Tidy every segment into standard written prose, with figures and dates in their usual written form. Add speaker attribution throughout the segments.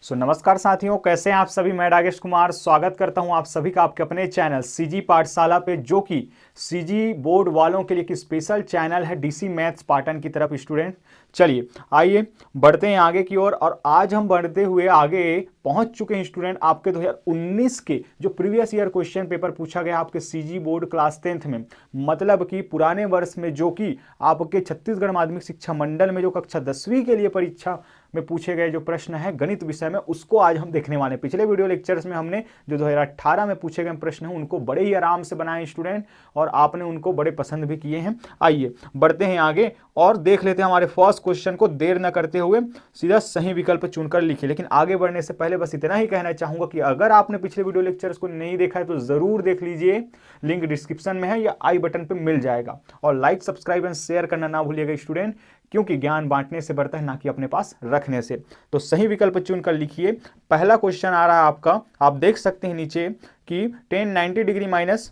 Speaker 1: नमस्कार साथियों, कैसे हैं आप सभी। मैं राकेश कुमार स्वागत करता हूं आप सभी का आपके अपने चैनल सीजी पाठशाला पे, जो कि सीजी बोर्ड वालों के लिए एक स्पेशल चैनल है डीसी मैथ्स पाटन की तरफ। स्टूडेंट चलिए आइए बढ़ते हैं आगे की ओर। और आज हम बढ़ते हुए आगे पहुंच चुके हैं स्टूडेंट आपके 2019 के जो प्रीवियस ईयर क्वेश्चन पेपर पूछा गया आपके सीजी बोर्ड क्लास 10th में, मतलब कि पुराने वर्ष में, जो कि आपके छत्तीसगढ़ माध्यमिक शिक्षा मंडल में जो कक्षा 10वीं के लिए परीक्षा में पूछे गए जो प्रश्न है गणित विषय में, उसको आज हम देखने वाले हैं। पिछले वीडियो लेक्चर्स में हमने जो 2018 में पूछे गए प्रश्न हैं उनको बड़े ही आराम से बनाए स्टूडेंट, और आपने उनको बड़े पसंद भी किए हैं। आइए बढ़ते हैं आगे और देख लेते हैं हमारे फर्स्ट क्वेश्चन को। देर न करते हुए सीधा सही विकल्प चुनकर लिखिए। लेकिन आगे बढ़ने से पहले बस इतना ही कहना चाहूंगा कि अगर आपने पिछले वीडियो लेक्चर्स को नहीं देखा है तो जरूर देख लीजिए, लिंक डिस्क्रिप्शन में है या आई बटन पर मिल जाएगा। और लाइक, सब्सक्राइब एंड शेयर करना ना भूलिएगा स्टूडेंट, क्योंकि ज्ञान बांटने से बढ़ता है ना कि अपने पास रखने से। तो सही विकल्प चुनकर लिखिए। पहला क्वेश्चन आ रहा है आपका, आप देख सकते हैं नीचे कि tan 90 डिग्री माइनस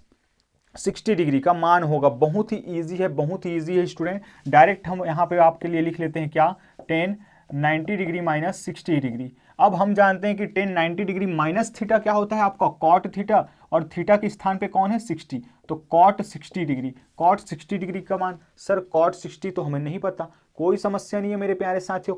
Speaker 1: 60 डिग्री का मान होगा। बहुत ही इजी है, बहुत ही इजी है स्टूडेंट। डायरेक्ट हम यहाँ पे आपके लिए लिख लेते हैं क्या, tan 90 डिग्री माइनस 60 डिग्री। अब हम जानते हैं कि tan 90 डिग्री माइनस थीटा क्या होता है आपका, कॉट थीटा, और थीटा के स्थान पे कौन है 60, तो कॉट 60 डिग्री। कॉट 60 डिग्री का मान, सर कॉट 60 तो हमें नहीं पता, कोई समस्या नहीं है मेरे प्यारे साथियों।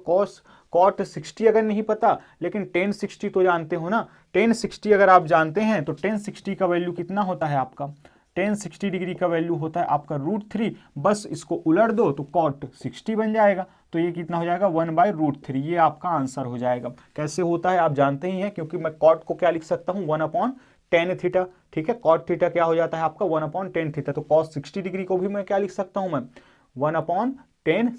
Speaker 1: कॉट 60 अगर नहीं पता, लेकिन tan 60 तो जानते हो ना। tan 60 अगर आप जानते हैं तो tan 60 का वैल्यू कितना होता है आपका, tan 60 डिग्री का वैल्यू होता है आपका √3। बस इसको उलट दो तो cot 60 बन जाएगा। तो ये कितना हो जाएगा, 1/√3। ये आपका आंसर हो जाएगा। कैसे होता है आप जानते ही हैं, क्योंकि मैं cot को क्या लिख सकता हूँ, 1/tan थीटा। ठीक है, cot थीटा क्या हो जाता है आपका, 1/tan थीटा। तो cos 60 डिग्री को भी मैं क्या लिख सकता हूँ, मैं 1/tan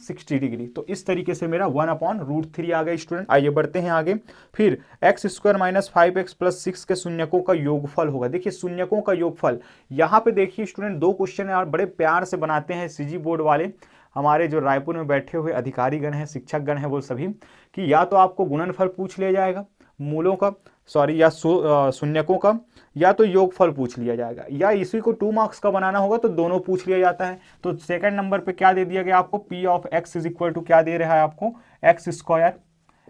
Speaker 1: 60 डिग्री। तो इस तरीके से मेरा 1/√3 आ गया स्टूडेंट। आइए बढ़ते हैं आगे। फिर x² माइनस 5x प्लस 6 के शून्यकों का योगफल होगा। देखिए शून्यकों का योगफल, यहाँ पे देखिए स्टूडेंट दो क्वेश्चन है और बड़े प्यार से बनाते हैं सीजी बोर्ड वाले, हमारे जो रायपुर में बैठे हुए अधिकारीगण हैं, शिक्षकगण हैं वो सभी, कि या तो आपको गुणनफल पूछ लिया जाएगा मूलों का, सॉरी, या शून्यकों का, या तो योगफल पूछ लिया जाएगा, या इसी को 2 मार्क्स का बनाना होगा तो दोनों पूछ लिया जाता है। तो सेकंड नंबर पे क्या दे दिया गया आपको, p of x is equal to क्या दे रहा है आपको,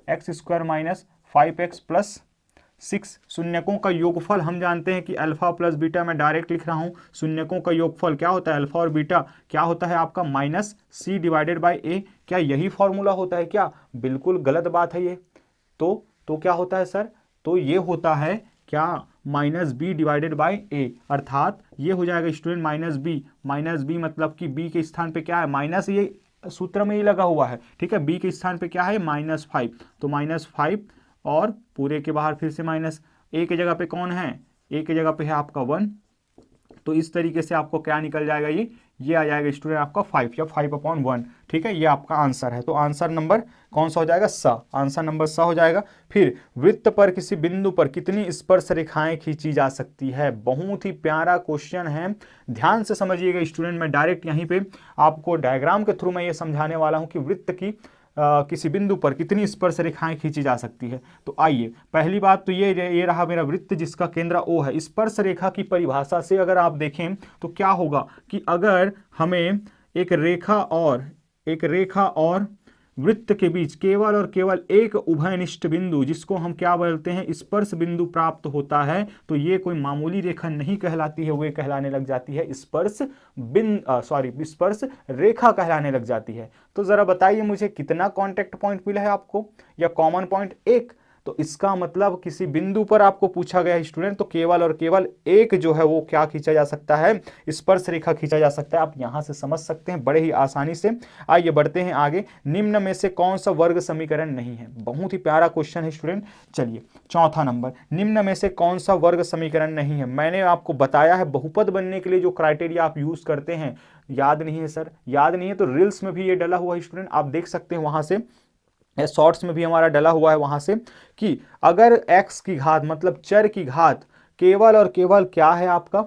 Speaker 1: x² माइनस 5x प्लस 6। शून्यकों का योगफल हम जानते हैं कि अल्फा प्लस बीटा, मैं डायरेक्ट लिख रहा हूं, शून्यकों का योगफल क्या होता है, अल्फा और बीटा क्या होता है आपका, -c डिवाइडेड बाई a। क्या यही फॉर्मूला होता है क्या, बिल्कुल गलत बात है ये। तो क्या होता है सर, तो ये होता है क्या, -b डिवाइडेड बाई a, अर्थात ये हो जाएगा स्टूडेंट -b मतलब कि b के स्थान पे क्या है, माइनस, ये सूत्र में ही लगा हुआ है। ठीक है, b के स्थान पे क्या है, -5, तो -5 और पूरे के बाहर फिर से माइनस, a की जगह पे कौन है, a की जगह पे है आपका 1। तो इस तरीके से आपको क्या निकल जाएगा, ये आ जाएगा स्टूडेंट आपका 5 या 5/1। ठीक है, ये आपका आंसर है। तो आंसर नंबर कौन सा हो जाएगा, सा, आंसर नंबर सा हो जाएगा। फिर वृत्त पर किसी बिंदु पर कितनी स्पर्श रेखाएं खींची जा सकती है, बहुत ही प्यारा क्वेश्चन है, ध्यान से समझिएगा स्टूडेंट। मैं डायरेक्ट यहीं पे आपको डायग्राम के थ्रू मैं ये समझाने वाला हूं कि वृत्त की किसी बिंदु पर कितनी स्पर्श रेखाएं खींची जा सकती है। तो आइए, पहली बात तो ये रहा मेरा वृत्त जिसका केंद्र O है। स्पर्श रेखा की परिभाषा से अगर आप देखें तो क्या होगा कि अगर हमें एक रेखा और वृत्त के बीच केवल और केवल एक उभयनिष्ठ बिंदु, जिसको हम क्या बोलते हैं, स्पर्श बिंदु प्राप्त होता है, तो ये कोई मामूली रेखा नहीं कहलाती है, वो कहलाने लग जाती है स्पर्श रेखा कहलाने लग जाती है। तो जरा बताइए मुझे कितना कांटेक्ट पॉइंट मिला है आपको, या कॉमन पॉइंट एक। तो इसका मतलब किसी बिंदु पर आपको पूछा गया है स्टूडेंट, तो केवल और केवल एक जो है वो क्या खींचा जा सकता है, स्पर्श रेखा खींचा जा सकता है। आप यहां से समझ सकते हैं बड़े ही आसानी से। आइए बढ़ते हैं आगे। निम्न में से कौन सा वर्ग समीकरण नहीं है, बहुत ही प्यारा क्वेश्चन है स्टूडेंट। चलिए चौथा नंबर, निम्न में से कौन सा वर्ग समीकरण नहीं है। मैंने आपको बताया है बहुपद बनने के लिए जो क्राइटेरिया आप यूज करते हैं, याद नहीं है सर, याद नहीं है तो रील्स में भी ये डला हुआ है स्टूडेंट, आप देख सकते हैं वहां से, शॉर्ट्स में भी हमारा डला हुआ है वहां से, कि अगर x की घात मतलब चर की घात केवल और केवल क्या है आपका,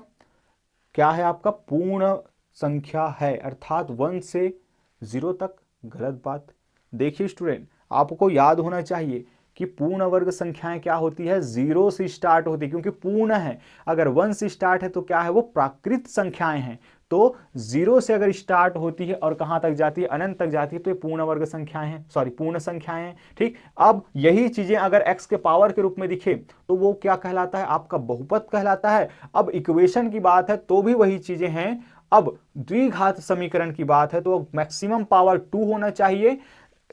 Speaker 1: पूर्ण संख्या है, अर्थात 1 से 0 तक, गलत बात। देखिए स्टूडेंट, आपको याद होना चाहिए कि पूर्ण वर्ग संख्याएं क्या होती है, 0 से स्टार्ट होती है, क्योंकि पूर्ण है। अगर 1 से स्टार्ट है तो क्या है, वो प्राकृत संख्याएं हैं। तो 0 से अगर स्टार्ट होती है और कहां तक जाती है, अनंत तक जाती है, तो ये पूर्ण वर्ग संख्याएं हैं, सॉरी पूर्ण संख्याएं हैं। ठीक, अब यही चीजें अगर x के पावर के रूप में दिखे तो वो क्या कहलाता है, आपका बहुपद कहलाता है। अब इक्वेशन की बात है तो भी वही चीजें हैं। अब द्विघात समीकरण की बात है तो मैक्सिमम पावर 2 होना चाहिए,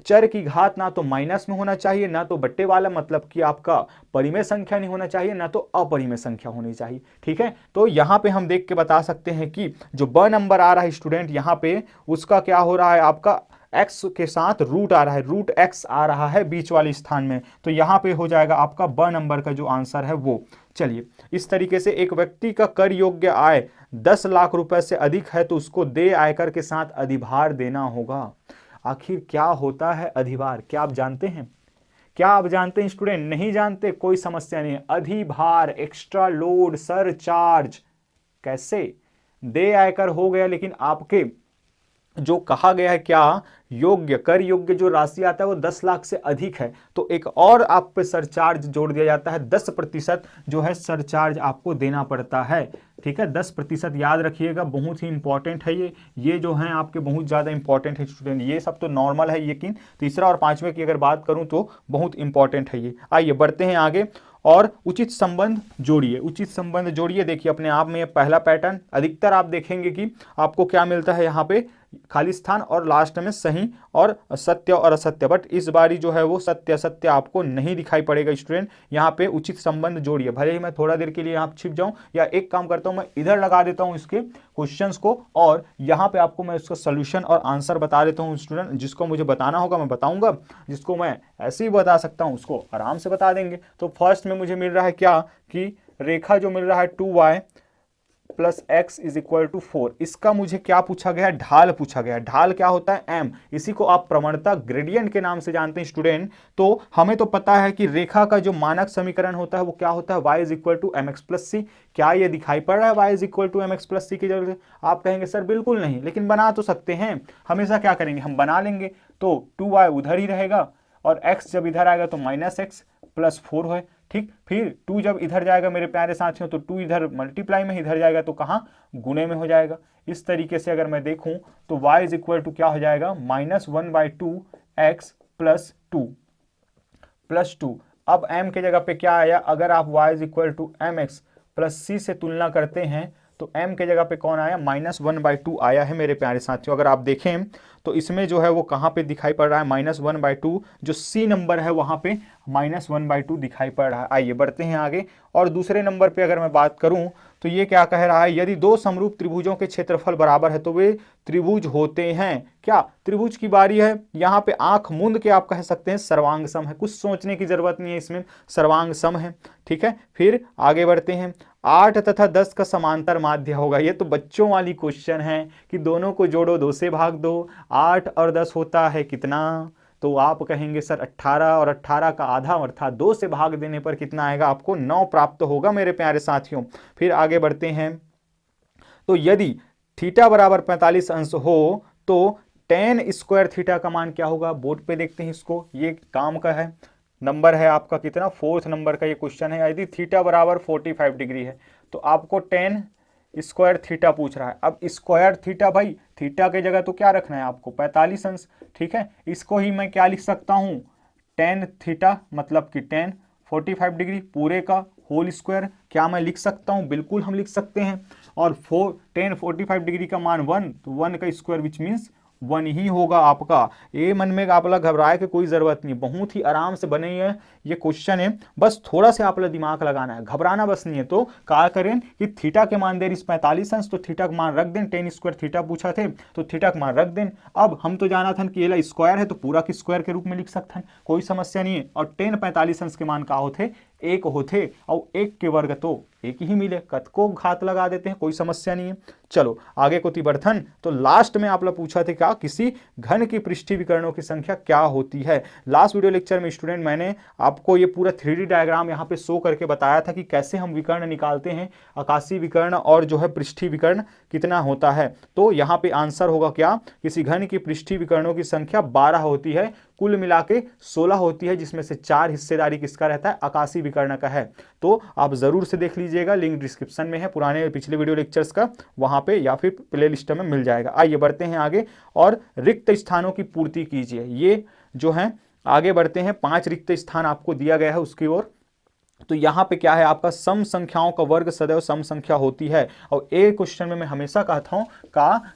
Speaker 1: चर की घात ना तो माइनस में होना चाहिए, ना तो बट्टे वाला, मतलब कि आपका परिमेय संख्या नहीं होना चाहिए, ना तो अपरिमेय संख्या होनी चाहिए। ठीक है, तो यहां पे हम देख के बता सकते हैं कि जो ब नंबर आ रहा है स्टूडेंट, यहां पे उसका क्या हो रहा है, आपका x के साथ रूट आ रहा है, रूट x आ रहा है बीच वाले स्थान में, तो यहां पे हो जाएगा आपका ब नंबर का जो आंसर है वो। चलिए, इस तरीके से एक व्यक्ति का कर योग्य आय 10 लाख रुपए से अधिक है तो उसको देय आयकर के साथ अधिभार देना होगा। आखिर क्या होता है अधिभार, क्या आप जानते हैं? क्या आप जानते हैं स्टूडेंट? नहीं जानते, कोई समस्या नहीं है। अधिभार, एक्स्ट्रा लोड, सरचार्ज, कैसे? देय आयकर हो गया, लेकिन आपके जो कहा गया है क्या, योग्य कर योग्य जो राशि आता है वो 10 लाख से अधिक है, तो एक और आप पे सरचार्ज जोड़ दिया जाता है, 10% जो है सरचार्ज आपको देना पड़ता है। ठीक है, 10% याद रखिएगा, बहुत ही इंपॉर्टेंट है ये जो है आपके बहुत ज्यादा इंपॉर्टेंट है स्टूडेंट। ये सब तो नॉर्मल है, लेकिन तीसरा और पांचवें की अगर बात करूं तो बहुत इंपॉर्टेंट है ये। आइए बढ़ते हैं आगे और उचित संबंध जोड़िए। उचित संबंध जोड़िए, देखिए अपने आप में ये पहला पैटर्न, अधिकतर आप देखेंगे कि आपको क्या मिलता है यहाँ पे, खाली स्थान और लास्ट में सही और सत्य और असत्य, बट इस बारी जो है वो सत्य असत्य आपको नहीं दिखाई पड़ेगा स्टूडेंट। यहाँ पे उचित संबंध जोड़िए, भले ही मैं थोड़ा देर के लिए यहाँ छिप जाऊं, या एक काम करता हूं मैं इधर लगा देता हूं इसके क्वेश्चंस को, और यहाँ पे आपको मैं इसका सोल्यूशन और आंसर बता देता हूँ स्टूडेंट। जिसको मुझे बताना होगा मैं बताऊंगा, जिसको मैं ऐसे ही बता सकता हूँ उसको आराम से बता देंगे। तो फर्स्ट में मुझे मिल रहा है क्या, कि रेखा जो मिल रहा है 2y plus x is equal to 4, इसका मुझे क्या पूछा गया, ढाल पूछा गया। ढाल क्या होता है, m, इसी को आप प्रवणता ग्रेडियंट के नाम से जानते हैं स्टूडेंट। तो हमें तो पता है कि रेखा का जो मानक समीकरण होता है वो क्या होता है, y is equal to M X plus C. क्या ये दिखाई पड़ रहा है y is equal to M X plus C की जरूरत? आप कहेंगे सर बिल्कुल नहीं, लेकिन बना तो सकते हैं। हमेशा क्या करेंगे, हम बना लेंगे, तो 2y उधर ही रहेगा और x जब इधर आएगा तो माइनस एक्स प्लस 4 है। ठीक, फिर 2 जब इधर जाएगा मेरे प्यारे साथियों, तो 2 इधर मल्टीप्लाई में, इधर जाएगा तो कहाँ, गुणे में हो जाएगा। इस तरीके से अगर मैं देखूं तो y इज इक्वल टू क्या हो जाएगा, -1/2 x प्लस 2। अब m के जगह पे क्या आया, अगर आप y is equal to M X plus C से तुलना करते हैं तो m के जगह पे कौन आया, -1/2 आया है मेरे प्यारे साथियों। अगर आप देखें तो इसमें जो है वो कहाँ पे दिखाई पड़ रहा है, -1/2, जो सी नंबर है वहाँ पे -1/2 दिखाई पड़ रहा है। आइए बढ़ते हैं आगे, और दूसरे नंबर पे अगर मैं बात करूं तो ये क्या कह रहा है, यदि दो समरूप त्रिभुजों के क्षेत्रफल बराबर है तो वे त्रिभुज होते हैं क्या। त्रिभुज की बारी है, यहाँ पे आंख मूंद के आप कह सकते हैं सर्वांग सम है, कुछ सोचने की जरूरत नहीं है, इसमें सर्वांग सम है। ठीक है, फिर आगे बढ़ते हैं, 8 तथा 10 का समांतर माध्य होगा। ये तो बच्चों वाली क्वेश्चन है कि दोनों को जोड़ो, 2 से भाग दो, 8 और 10 होता है कितना, तो आप कहेंगे सर 18, और 18 का आधा अर्थात 2 से भाग देने पर कितना आएगा, आपको 9 प्राप्त होगा मेरे प्यारे साथियों। फिर आगे बढ़ते हैं, तो यदि थीटा बराबर 45 अंश हो तो tan स्क्वायर थीटा का मान क्या होगा, बोर्ड पे देखते हैं इसको, ये काम का है, नंबर है आपका कितना, 4th नंबर का ये क्वेश्चन है। यदि थीटा बराबर 45 डिग्री है तो आपको tan स्क्वायर थीटा पूछ रहा है। अब स्क्वायर थीटा, भाई थीटा के जगह तो क्या रखना है आपको, 45 अंश। ठीक है, इसको ही मैं क्या लिख सकता हूँ, tan थीटा मतलब कि tan 45 डिग्री पूरे का होल स्क्वायर, क्या मैं लिख सकता हूँ, बिल्कुल हम लिख सकते हैं। और tan 45 डिग्री का मान 1, तो 1 का स्क्वायर विच मीन्स 1 ही होगा आपका। ये मन में आप लोग घबराए की कोई जरूरत नहीं, बहुत ही आराम से बने है ये क्वेश्चन है, बस थोड़ा सा आप लोग दिमाग लगाना है, घबराना बस नहीं है। तो क्या करें कि थीटा के मान दे रही 45 अंश, तो थीटा का मान रख दें, tan स्क्वायर थीटा पूछा थे तो थीटा का मान रख दें। अब हम तो जाना था कि ये स्क्वायर है तो पूरा के स्क्वायर के रूप में लिख सकते हैं, कोई समस्या नहीं है। और tan 45 अंश के मान क्या होते, 1 होते, और 1 के वर्ग तो 1 ही मिले, कत को घात लगा देते हैं, कोई समस्या नहीं है। चलो आगे को तिबर्थन, तो लास्ट में आप लोग पूछा थे क्या, किसी घन की पृष्ठीय विकर्णों की संख्या क्या होती है। लास्ट वीडियो लेक्चर में स्टूडेंट मैंने आपको ये पूरा 3D डायग्राम यहाँ पे शो करके बताया था कि कैसे हम विकर्ण निकालते हैं, आकाशीय विकर्ण और जो है पृष्ठीय विकर्ण कितना होता है। तो यहाँ पे आंसर होगा क्या, किसी घन की पृष्ठीय विकर्णों की संख्या 12 होती है। कुल मिला के 16 होती है, जिसमें से 4 हिस्सेदारी किसका रहता है, आकाशीय विकर्ण का है। तो आप जरूर से देख लीजिएगा, लिंक डिस्क्रिप्शन में है पुराने पिछले वीडियो लेक्चर्स का, वहां पे या फिर प्ले लिस्ट में मिल जाएगा। आइए बढ़ते हैं आगे और रिक्त स्थानों की पूर्ति कीजिए। ये जो है आगे बढ़ते हैं, 5 रिक्त स्थान आपको दिया गया है उसकी ओर। तो यहाँ पे क्या है आपका, सम संख्याओं का वर्ग सदैव सम संख्या होती है। और एक क्वेश्चन में मैं हमेशा कहता हूँ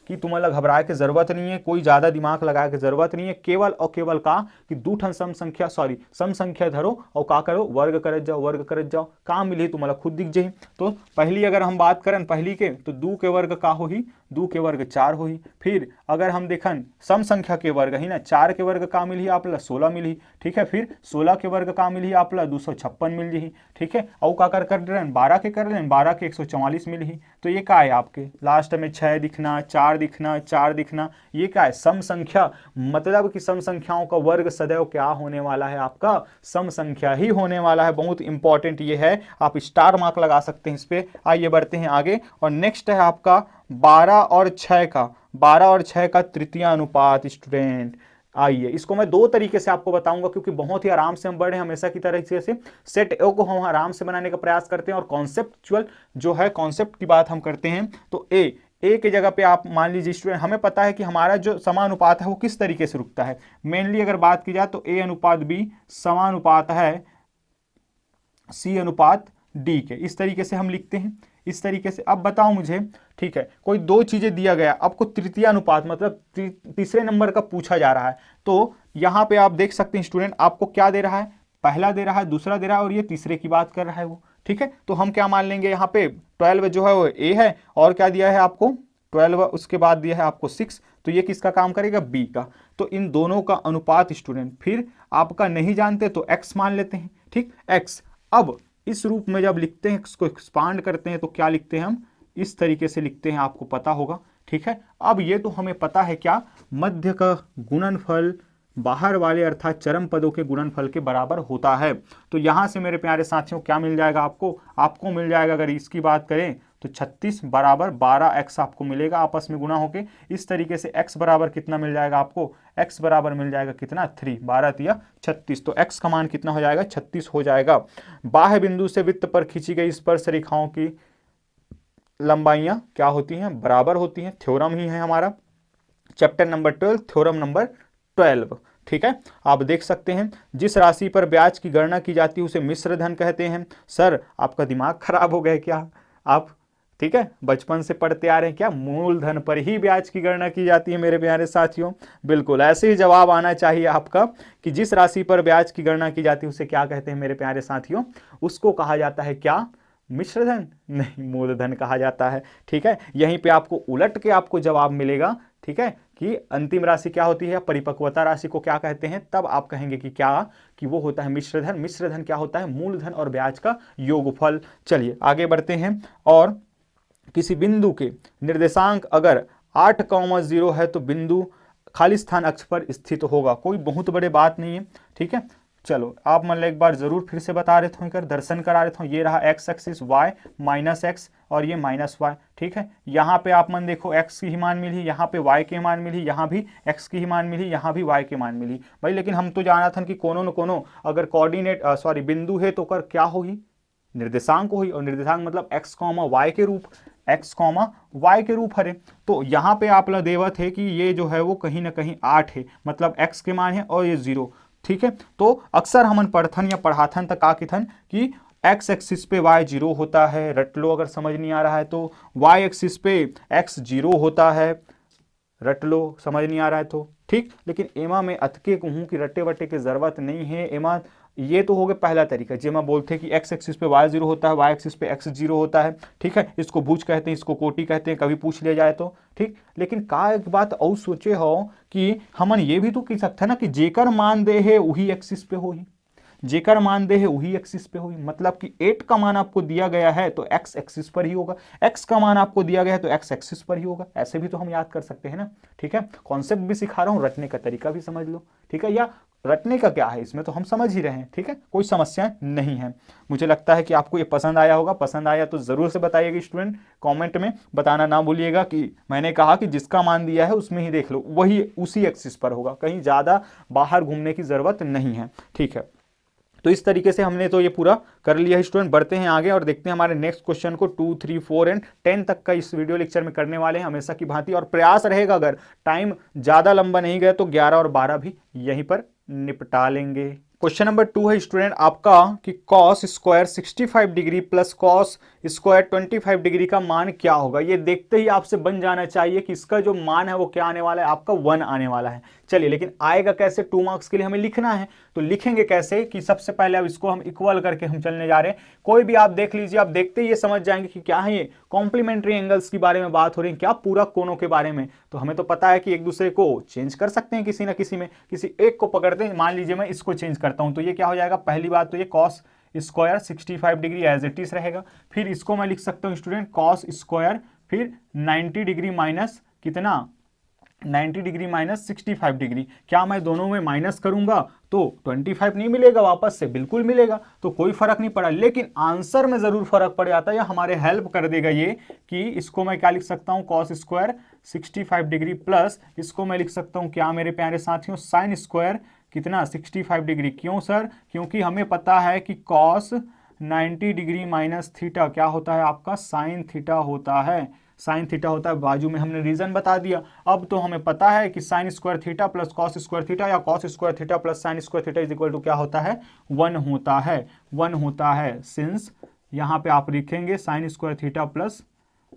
Speaker 1: कि तुम्हें घबराए की जरूरत नहीं है, कोई ज्यादा दिमाग लगाए की जरूरत नहीं है, केवल और केवल कि 2 ठन सम संख्या धरो और का करो, वर्ग करत जाओ, का मिली तुम्हारा खुद दिख जाही। तो पहली अगर हम बात करें पहली के, तो 2 के वर्ग का होही, 2 के वर्ग 4 होही। फिर अगर हम देखन सम संख्या के वर्ग ही ना, 4 के वर्ग का मिली आपला 16 मिली, ठीक है। फिर 16 के वर्ग का मिली आपला 256 मिल जी, ठीक है। और का कर 12 के कर लें, 12 के 144 मिल ही। तो ये क्या है आपके लास्ट में 6 दिखना, 4 दिखना, 4 दिखना, ये क्या है, सम संख्या। मतलब कि सम संख्याओं का वर्ग सदैव क्या होने वाला है, आपका सम संख्या ही होने वाला है। बहुत इंपॉर्टेंट ये है, आप स्टार मार्क लगा सकते हैं इस पे। आइए बढ़ते हैं आगे और नेक्स्ट है आपका 12 और 6 का तृतीय अनुपात। स्टूडेंट आइए इसको मैं 2 तरीके से आपको बताऊंगा, क्योंकि बहुत ही आराम से हम बढ़े हमेशा की तरह से सेट ए को हम आराम से बनाने का प्रयास करते हैं और कॉन्सेप्चुअल जो है कॉन्सेप्ट की बात हम करते हैं। तो ए की जगह पे आप मान लीजिए स्टूडेंट, हमें पता है कि हमारा जो समानुपात है वो किस तरीके से रुकता है। मेनली अगर बात की जाए तो ए अनुपात बी समानुपात है सी अनुपात डी के, इस तरीके से हम लिखते हैं, इस तरीके से। अब बताओ मुझे, ठीक है, कोई 2 चीजें दिया गया, आपको तृतीय अनुपात मतलब तीसरे नंबर का पूछा जा रहा है। तो यहां पे आप देख सकते हैं स्टूडेंट, आपको क्या दे रहा है, पहला दे रहा है, दूसरा दे रहा है और ये तीसरे की बात कर रहा है वो, ठीक है। तो हम क्या मान लेंगे, यहाँ पे 12 जो है वो ए है, और क्या दिया है आपको 12, उसके बाद दिया है आपको 6, तो ये किसका काम करेगा, बी का। तो इन दोनों का अनुपात स्टूडेंट, फिर आपका नहीं जानते तो एक्स मान लेते हैं, ठीक, एक्स। अब इस रूप में जब लिखते हैं, इसको एक्सपांड करते हैं तो क्या लिखते हैं हम, इस तरीके से लिखते हैं, आपको पता होगा, ठीक है। अब ये तो हमें पता है क्या, मध्य का गुणनफल बाहर वाले अर्थात चरम पदों के गुणनफल के बराबर होता है। तो यहां से मेरे प्यारे साथियों क्या मिल जाएगा आपको मिल जाएगा, अगर इसकी बात करें तो 36 बराबर 12x आपको मिलेगा, आपस में गुणा होके। इस तरीके से x बराबर कितना मिल जाएगा आपको, x बराबर मिल जाएगा कितना 3, 12 या 36। तो x का मान कितना हो जाएगा, 36 हो जाएगा। बाह्य बिंदु से वृत्त पर खींची गई स्पर्श रेखाओं की लंबाइयां क्या होती हैं, बराबर होती हैं। थ्योरम ही है हमारा चैप्टर नंबर 12, थ्योरम नंबर 12, ठीक है। आप देख सकते हैं, जिस राशि पर ब्याज की गणना की जाती है उसे मिश्र धन कहते हैं। सर आपका दिमाग खराब हो गया क्या आप, ठीक है, बचपन से पढ़ते आ रहे हैं क्या, मूलधन पर ही ब्याज की गणना की जाती है मेरे प्यारे साथियों। बिल्कुल ऐसे ही जवाब आना चाहिए आपका कि जिस राशि पर ब्याज की गणना की जाती है उसे क्या कहते हैं मेरे प्यारे साथियों, उसको कहा जाता है क्या, मिश्रधन नहीं, मूलधन कहा जाता है, ठीक है। यहीं पे आपको उलट के आपको जवाब मिलेगा, ठीक है, कि अंतिम राशि क्या होती है, परिपक्वता राशि को क्या कहते हैं, तब आप कहेंगे कि क्या, कि वो होता है मिश्रधन। मिश्रधन क्या होता है, मूलधन और ब्याज का योगफल। चलिए आगे बढ़ते हैं, और किसी बिंदु के निर्देशांक अगर 8,0 है तो बिंदु खाली स्थान अक्ष पर स्थित होगा। कोई बहुत बड़े बात नहीं है, ठीक है। चलो आप मतलब एक बार जरूर फिर से बता रहे थे, दर्शन करा रहे थे। ये रहा x axis, y minus x और ये माइनस वाई, ठीक है। यहाँ पे आप मन देखो एक्स की ही मान मिली, यहाँ पे वाई के मान मिली, यहाँ भी एक्स की ही मान मिली, यहाँ भी वाई के मान मिली भाई। लेकिन हम तो जाना था कि कोनो न कोनो अगर कोऑर्डिनेट बिंदु है तो कर क्या होगी, निर्देशांक होगी, और निर्देशांक मतलब एक्स कॉमा वाई के रूप, एक्स कॉमा वाई के रूप हरे। तो यहाँ पे आप देवत है कि ये जो है वो कहीं ना कहीं 8 है, मतलब एक्स के मान है और ये 0, ठीक है। तो अक्सर हमन पढ़थन या पढ़ाथन तक का किथन कि एक्स एक्सिस पे वाई 0 होता है, रट लो अगर समझ नहीं आ रहा है तो। वाई एक्सिस पे एक्स 0 होता है, रट लो समझ नहीं आ रहा है तो, ठीक। लेकिन एमा में अतके कहूँ कि रट्टे वट्टे की जरूरत नहीं है। एमा ये तो हो गया पहला तरीका, जेमा बोलते हैं कि एक्स एक्सिस पे वाई 0 होता है, वाई एक्सिस पे एक्स 0 होता है, ठीक है। इसको भुज कहते हैं, इसको कोटि कहते हैं, कभी पूछ लिया जाए तो, ठीक। लेकिन का एक बात और सोचे हो कि हमन ये भी तो कह सकते हैं ना कि जेकर मान दे है वही एक्सिस पे हो ही, जेकर मान दे है वही एक्सिस पे होगी। मतलब कि 8 का मान आपको दिया गया है तो एक्स एक्सिस पर ही होगा, एक्स का मान आपको दिया गया है तो एक्स एक्सिस पर ही होगा। ऐसे भी तो हम याद कर सकते हैं ना, ठीक है। कॉन्सेप्ट भी सिखा रहा हूं, रटने का तरीका भी समझ लो, ठीक है। या रटने का क्या है, इसमें तो हम समझ ही रहे हैं। ठीक है, कोई समस्या नहीं है। मुझे लगता है कि आपको ये पसंद आया होगा। पसंद आया तो ज़रूर से बताइएगा स्टूडेंट, कमेंट में बताना ना भूलिएगा कि मैंने कहा कि जिसका मान दिया है उसमें ही देख लो, वही उसी एक्सिस पर होगा, कहीं ज़्यादा बाहर घूमने की ज़रूरत नहीं है। ठीक है, तो इस तरीके से हमने तो ये पूरा कर लिया है स्टूडेंट। बढ़ते हैं आगे और देखते हैं हमारे नेक्स्ट क्वेश्चन को। 2, 3, 4 एंड 10 तक का इस वीडियो लेक्चर में करने वाले हैं हमेशा की भांति, और प्रयास रहेगा अगर टाइम ज़्यादा लंबा नहीं गया तो 11 और 12 भी यहीं पर निपटा लेंगे। क्वेश्चन नंबर 2 है स्टूडेंट आपका कि cos square 65 degree plus cos square 25 degree का मान क्या होगा। ये देखते ही आपसे बन जाना चाहिए कि इसका जो मान है वो क्या आने वाला है, आपका 1 आने वाला है। चलिए, लेकिन आएगा कैसे, 2 मार्क्स के लिए हमें लिखना है, तो लिखेंगे कैसे कि सबसे पहले अब इसको हम इक्वल करके हम चलने जा रहे हैं। कोई भी आप देख लीजिए, आप देखते ही ये समझ जाएंगे कि क्या है ये, कॉम्प्लीमेंट्री एंगल्स के बारे में बात हो रही है, क्या पूरक कोणों के बारे में। तो हमें तो पता है कि एक दूसरे को चेंज कर सकते हैं किसी ना किसी में, किसी एक को पकड़ते हैं। मान लीजिए मैं इसको चेंज करता हूं, तो ये क्या हो जाएगा, पहली बात तो ये cos square 65 degree as it is रहेगा। फिर इसको मैं लिख सकता हूं स्टूडेंट कॉस स्क्वायर फिर 90 डिग्री माइनस कितना, 90 डिग्री माइनस 65 डिग्री। क्या मैं दोनों में माइनस करूंगा तो 25 नहीं मिलेगा वापस से, बिल्कुल मिलेगा, तो कोई फर्क नहीं पड़ा। लेकिन आंसर में जरूर फर्क पड़ जाता है, या हमारे हेल्प कर देगा ये कि इसको मैं क्या लिख सकता हूं, कॉस स्क्वायर 65 डिग्री प्लस इसको मैं लिख सकता हूं क्या मेरे प्यारे साथियों, साइन स्क्वायर कितना 65 डिग्री। क्यों सर, क्योंकि हमें पता है कि कॉस 90 डिग्री माइनस थीटा क्या होता है, आपका साइन थीटा होता है, साइन थीटा होता है। बाजू में हमने रीजन बता दिया। अब तो हमें पता है कि sine square theta plus cos square theta या cos square theta plus sine square theta is equal to क्या होता है, 1 होता है, 1 होता है। सिंस यहाँ पे आप लिखेंगे sine square theta plus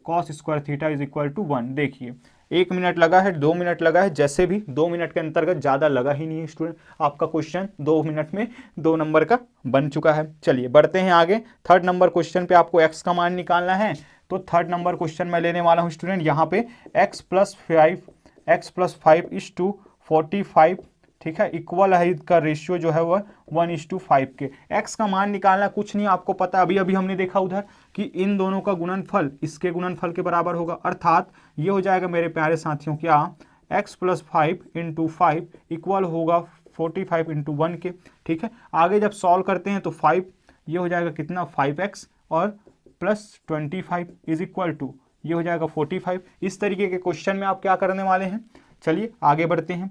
Speaker 1: cos square theta is equal to 1। देखिए 1 मिनट लगा है, 2 मिनट लगा है, जैसे भी 2 मिनट के अंतर्गत ज़्यादा लगा ही नहीं है स्टूडेंट। आपका क्वेश्चन 2 मिनट में 2 नंबर का बन चुका है। चलिए बढ़ते हैं आगे। थर्ड नंबर क्वेश्चन पे आपको एक्स का मान निकालना है। तो थर्ड नंबर क्वेश्चन मैं लेने वाला हूँ स्टूडेंट, यहाँ पे x प्लस 5 इज टू 45, ठीक है, इक्वल है, इसका रेशियो जो है वह 1:5 के। x का मान निकालना, कुछ नहीं आपको पता, अभी अभी हमने देखा उधर कि इन दोनों का गुणनफल इसके गुणनफल के बराबर होगा, अर्थात ये हो जाएगा मेरे प्यारे साथियों क्या, x प्लस 5 इंटू 5 इक्वल होगा 45 इंटू 1 के। ठीक है, आगे जब सॉल्व करते हैं तो 5 ये हो जाएगा कितना 5x और प्लस 25 इज इक्वल टू ये हो जाएगा 45। इस तरीके के क्वेश्चन में आप क्या करने वाले हैं, चलिए आगे बढ़ते हैं।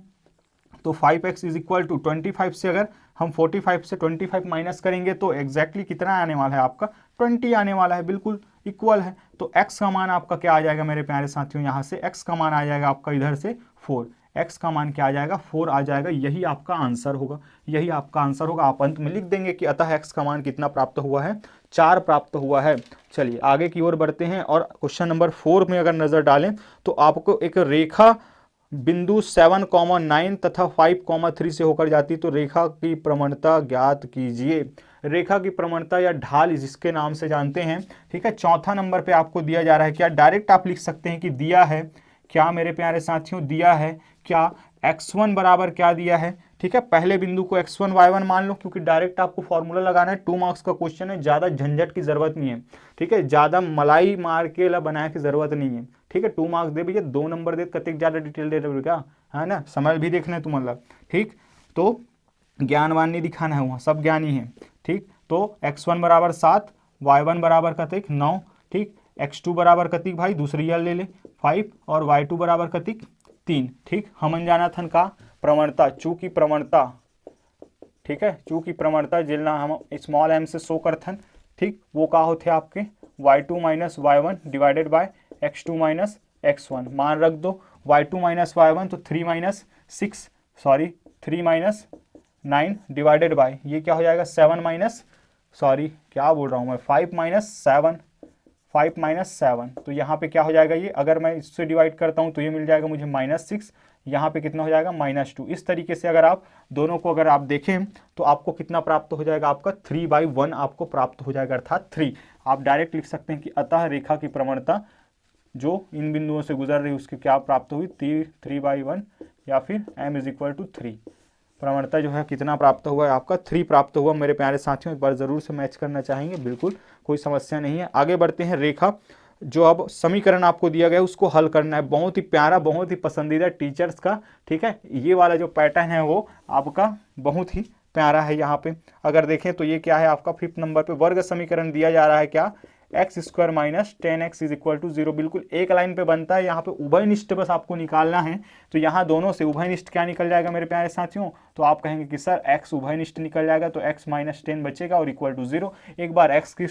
Speaker 1: तो 5x इज इक्वल टू 25 से अगर हम 45 से 25 माइनस करेंगे तो एग्जैक्टली कितना आने वाला है, आपका 20 आने वाला है, बिल्कुल इक्वल है। तो x का मान आपका क्या आ जाएगा मेरे प्यारे साथियों, यहाँ से x का मान आ जाएगा आपका इधर से 4, x का मान क्या आ जाएगा 4 आ जाएगा। यही आपका आंसर होगा, यही आपका आंसर होगा। आप अंत में लिख देंगे कि अतः x का मान कितना प्राप्त हुआ है, 4 प्राप्त हुआ है। चलिए आगे की ओर बढ़ते हैं और क्वेश्चन नंबर 4 में अगर नजर डालें तो आपको एक रेखा बिंदु 7,9 तथा 5,3 से होकर जाती, तो रेखा की प्रवणता ज्ञात कीजिए। रेखा की प्रवणता या ढाल जिसके नाम से जानते हैं, ठीक है, चौथा नंबर पे आपको दिया जा रहा है। क्या डायरेक्ट आप लिख सकते हैं कि दिया है, क्या मेरे प्यारे साथियों दिया है, क्या x1 बराबर क्या दिया है, ठीक है, पहले बिंदु को x1 y1 मान लो, क्योंकि डायरेक्ट आपको फॉर्मूला लगाना है। 2 मार्क्स का क्वेश्चन है, ज़्यादा झंझट की जरूरत नहीं है, ठीक है, ज़्यादा मलाई मार के ला बनाने की जरूरत नहीं है, ठीक है। 2 मार्क्स दे भैया, 2 नंबर दे, कतई ज़्यादा डिटेल दे रहे क्या है ना, समय भी देखना है तुम्हारा, ठीक। तो ज्ञानवान नहीं दिखाना है, वहाँ सब ज्ञानी है, ठीक। तो x1 बराबर 7, y1 बराबर कतिक 9, ठीक, x2 बराबर कतिक भाई दूसरी यार ले ले 5 और y2 बराबर कतिक 3, ठीक। हमन जाना थन का प्रवणता, चूंकि प्रवणता, ठीक है, चूंकि प्रवणता जिलना हम स्मॉल m से शो करथन, ठीक, वो का होते आपके y2 minus y1 divided by x2 minus x1। मान रख दो y2 माइनस y1 तो 3 minus 6 sorry 3 minus 9 divided by ये क्या हो जाएगा 7 माइनस सॉरी क्या बोल रहा हूँ मैं 5 माइनस 7, 5 माइनस 7। तो यहाँ पे क्या हो जाएगा ये, अगर मैं इससे डिवाइड करता हूँ तो ये मिल जाएगा मुझे -6, यहाँ पे कितना हो जाएगा -2। इस तरीके से अगर आप दोनों को अगर आप देखें तो आपको कितना प्राप्त हो जाएगा, आपका 3/1 आपको प्राप्त हो जाएगा, अर्थात 3। आप डायरेक्ट लिख सकते हैं कि अतः रेखा की प्रवणता जो इन बिंदुओं से गुजर रही है उसकी क्या प्राप्त हुई 3/1 या फिर m इज इक्वल टू 3। प्रवणता जो है कितना प्राप्त हुआ है, आपका 3 प्राप्त हुआ मेरे प्यारे साथियों। एक बार जरूर से मैच करना चाहेंगे, बिल्कुल कोई समस्या नहीं है। आगे बढ़ते हैं। रेखा जो अब समीकरण आपको दिया गया है उसको हल करना है। बहुत ही प्यारा, बहुत ही पसंदीदा टीचर्स का, ठीक है, ये वाला जो पैटर्न है वो आपका बहुत ही प्यारा है। यहाँ पे अगर देखें तो ये क्या है आपका 5th नंबर पे वर्ग समीकरण दिया जा रहा है, क्या, x square minus 10x is equal to 0, बिल्कुल एक लाइन पे बनता है। यहाँ पे उभयनिष्ठ बस आपको निकालना है, तो यहाँ दोनों से उभयनिष्ठ क्या निकल जाएगा मेरे प्यारे साथियों, तो आप कहेंगे कि सर x उभयनिष्ठ निकल जाएगा, तो x माइनस 10 बचेगा और इक्वल टू 0। एक बार x की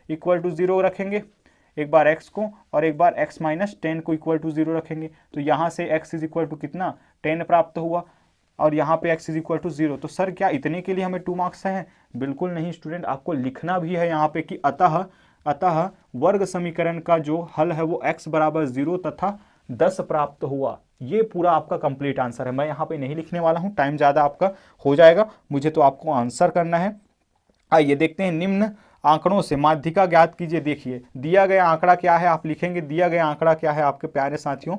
Speaker 1: इक्वल टू 0 रखेंगे, एक बार x को, और एक बार x माइनस 10 को इक्वल टू 0 रखेंगे, तो यहाँ से x इज इक्वल टू कितना 10 प्राप्त हुआ, और यहाँ पे x इज इक्वल टू 0। तो सर क्या इतने के लिए हमें 2 मार्क्स हैं? बिल्कुल नहीं स्टूडेंट, आपको लिखना भी है यहाँ पे कि अतः वर्ग समीकरण का जो हल है वो x बराबर 0 तथा 10 प्राप्त हुआ। ये पूरा आपका कंप्लीट आंसर है। मैं यहाँ पे नहीं लिखने वाला हूँ, टाइम ज़्यादा आपका हो जाएगा, मुझे तो आपको आंसर करना है। आइए देखते हैं, निम्न आंकड़ों से माध्यिका ज्ञात कीजिए। देखिए दिया गया आंकड़ा क्या है, आप लिखेंगे दिया गया आंकड़ा क्या है आपके प्यारे साथियों,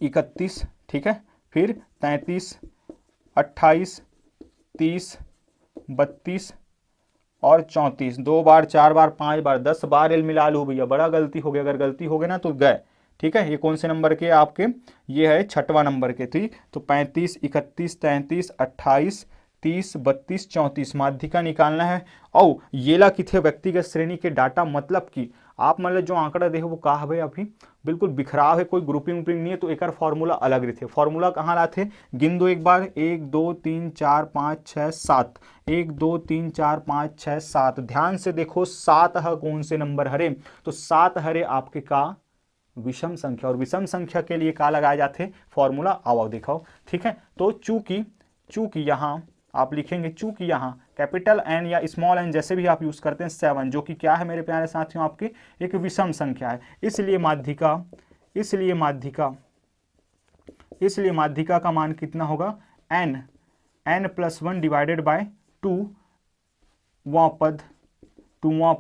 Speaker 1: 31, ठीक है, फिर 33, 28, 30, 32 और 34, 2 बार 4 बार 5 बार 10 बार एल मिला लूँ भैया, बड़ा गलती हो गया, अगर गलती हो गई ना तो गए, ठीक है। ये कौन से नंबर के आपके, ये है 6वां नंबर के, ठीक। तो 35, 31, 33, 28, 30, 32, 34 माध्यिका निकालना है। और येला किथे व्यक्तिगत श्रेणी के डाटा, मतलब कि आप मतलब जो आंकड़ा देखे वो कहा है अभी बिल्कुल बिखराव है, कोई ग्रुपिंग वुपिंग नहीं है, तो एक फॉर्मूला अलग रहते। फॉर्मूला कहाँ लाते, गिन दो एक बार, 1 2 3 4 5 6 7, 1 2 3 4 5 6 7, ध्यान से देखो 7 है कौन से नंबर हरे, तो 7 हरे आपके का विषम संख्या, और विषम संख्या के लिए क्या लगाए जाते फॉर्मूला, आओ दिखाओ, ठीक है। तो चूंकि यहाँ आप लिखेंगे, चूंकि यहाँ कैपिटल एन या स्मॉल एन जैसे भी आप यूज करते हैं 7, जो कि क्या है मेरे प्यारे साथियों आपकी एक विषम संख्या है, इसलिए माध्यिका का मान कितना होगा, n प्लस 1 डिवाइडेड बाय 2वां